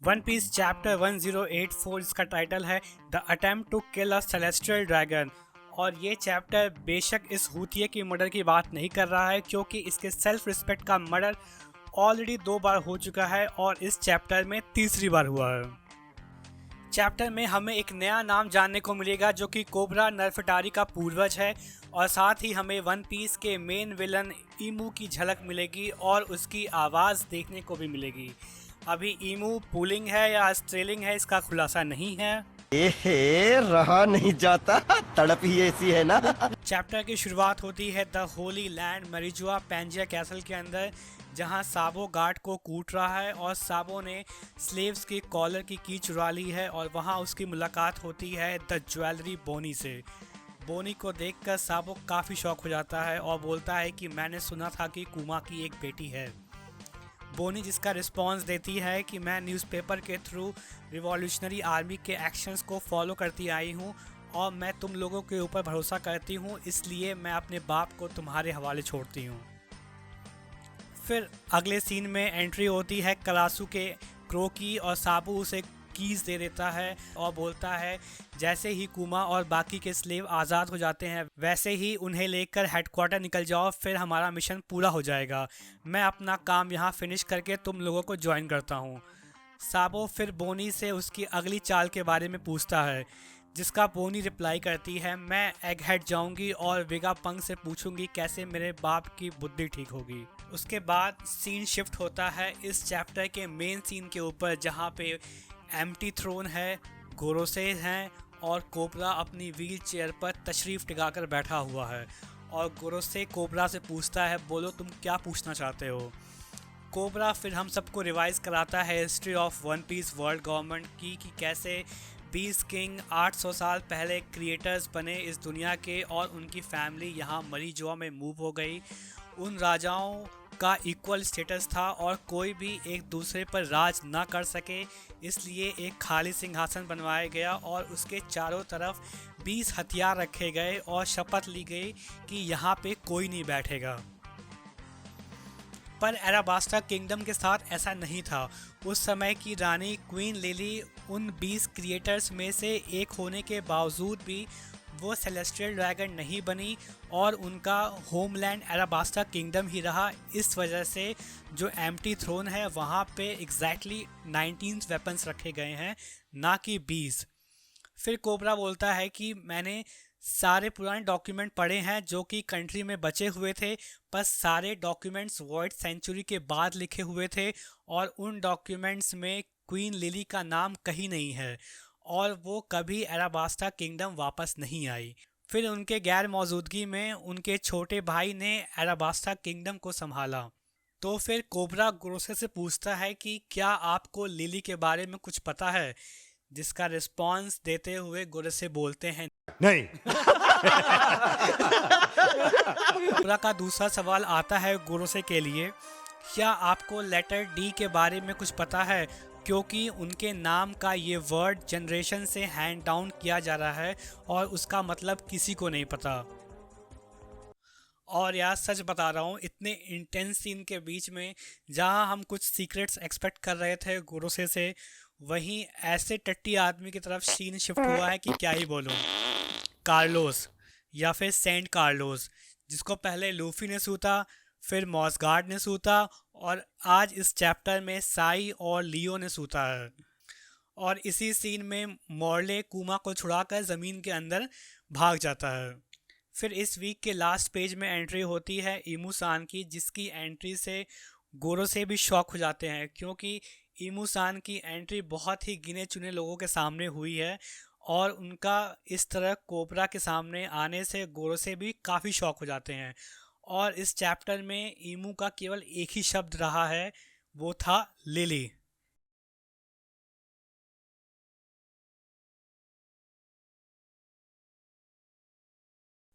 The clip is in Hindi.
वन पीस चैप्टर 1084 इसका टाइटल है the attempt to kill a celestial dragon. और ये चैप्टर बेशक इस हूतिये की मर्डर की बात नहीं कर रहा है, क्योंकि इसके सेल्फ रिस्पेक्ट का मर्डर ऑलरेडी 2 बार हो चुका है और इस चैप्टर में तीसरी बार हुआ है। चैप्टर में हमें एक नया नाम जानने को मिलेगा जो कि कोबरा नरफटारी का पूर्वज है, और साथ ही हमें वन पीस के मेन विलन ईमू की झलक मिलेगी और उसकी आवाज़ देखने को भी मिलेगी। अभी ईमू पुलिंग है या स्ट्रेलिंग है इसका खुलासा नहीं है। एहे, रहा नहीं जाता, तड़प ही ऐसी है ना। चैप्टर की शुरुआत होती है द होली लैंड मरिजुआ पैंजिया कैसल के अंदर, जहां साबो गार्ड को कूट रहा है और साबो ने स्लेव्स की कॉलर की की चुरा ली है, और वहां उसकी मुलाकात होती है द ज्वेलरी बोनी से। बोनी को देखकर साबो काफ़ी शौक हो जाता है और बोलता है कि मैंने सुना था कि कुमा की एक बेटी है। बोनी जिसका रिस्पॉन्स देती है कि मैं न्यूज़पेपर के थ्रू रिवॉल्यूशनरी आर्मी के एक्शंस को फॉलो करती आई हूँ और मैं तुम लोगों के ऊपर भरोसा करती हूँ, इसलिए मैं अपने बाप को तुम्हारे हवाले छोड़ती हूँ। फिर अगले सीन में एंट्री होती है करासू के क्रो की, और साबू उसे कीज दे देता है और बोलता है जैसे ही कुमा और बाकी के स्लेव आज़ाद हो जाते हैं वैसे ही उन्हें लेकर हेडक्वार्टर निकल जाओ, फिर हमारा मिशन पूरा हो जाएगा। मैं अपना काम यहाँ फिनिश करके तुम लोगों को ज्वाइन करता हूँ। साबो फिर बोनी से उसकी अगली चाल के बारे में पूछता है, जिसका बोनी रिप्लाई करती है मैं एगहेड जाऊंगी और वेगापंक से पूछूंगी कैसे मेरे बाप की बुद्धि ठीक होगी। उसके बाद सीन शिफ्ट होता है इस चैप्टर के मेन सीन के ऊपर, जहाँ पे एम्प्टी थ्रोन है, गोरोसे हैं और कोबरा अपनी व्हील चेयर पर तशरीफ़ टिकाकर बैठा हुआ है। और गोरोसे कोबरा से पूछता है बोलो तुम क्या पूछना चाहते हो। कोबरा फिर हम सबको रिवाइज कराता है history of One Piece World Government की, कि कैसे बीस्ट किंग 800 साल पहले क्रिएटर्स बने इस दुनिया के और उनकी फैमिली यहाँ मरीजुआ में मूव हो गई। उन राजाओं का इक्वल स्टेटस था और कोई भी एक दूसरे पर राज ना कर सके, इसलिए एक खाली सिंहासन बनवाया गया और उसके चारों तरफ 20 हथियार रखे गए और शपथ ली गई कि यहाँ पे कोई नहीं बैठेगा। पर एराबास्टा किंगडम के साथ ऐसा नहीं था। उस समय की रानी क्वीन लिली उन 20 क्रिएटर्स में से एक होने के बावजूद भी वो सेलेस्टियल ड्रैगन नहीं बनी और उनका होमलैंड एराबास्टा किंगडम ही रहा। इस वजह से जो एम्प्टी थ्रोन है वहाँ पे एग्जैक्टली 19 वेपन्स रखे गए हैं, ना कि 20। फिर कोबरा बोलता है कि मैंने सारे पुराने डॉक्यूमेंट पढ़े हैं जो कि कंट्री में बचे हुए थे, बस सारे डॉक्यूमेंट्स वॉइड सेंचुरी के बाद लिखे हुए थे और उन डॉक्यूमेंट्स में क्वीन लिली का नाम कहीं नहीं है और वो कभी एराबास्टा किंगडम वापस नहीं आई। फिर उनके गैर मौजूदगी में उनके छोटे भाई ने एराबास्टा किंगडम को संभाला। तो फिर कोबरा ग्रोसे से पूछता है कि क्या आपको लिली के बारे में कुछ पता है, जिसका रिस्पॉन्स देते हुए ग्रोसे बोलते हैं नहीं। कोबरा का दूसरा सवाल आता है ग्रोसे के लिए, क्या आपको लेटर डी के बारे में कुछ पता है, क्योंकि उनके नाम का ये वर्ड जनरेशन से हैंड डाउन किया जा रहा है और उसका मतलब किसी को नहीं पता। और यार सच बता रहा हूँ, इतने इंटेंस सीन के बीच में जहाँ हम कुछ सीक्रेट्स एक्सपेक्ट कर रहे थे गोरोसे से, वहीं ऐसे टट्टी आदमी की तरफ सीन शिफ्ट हुआ है कि क्या ही बोलूँ। कार्लोस या फिर सेंट कार्लोस, जिसको पहले लूफी ने सूता, फिर मॉसगार्ड ने सूता और आज इस चैप्टर में साई और लियो ने सूता है। और इसी सीन में मॉर्ले कुमा को छुड़ाकर ज़मीन के अंदर भाग जाता है। फिर इस वीक के लास्ट पेज में एंट्री होती है ईमू सान की, जिसकी एंट्री से गोरो से भी शॉक हो जाते हैं, क्योंकि ईमू सान की एंट्री बहुत ही गिने चुने लोगों के सामने हुई है और उनका इस तरह कोबरा के सामने आने से गोरो से भी काफ़ी शॉक हो जाते हैं। और इस चैप्टर में ईमू का केवल एक ही शब्द रहा है, वो था लिली।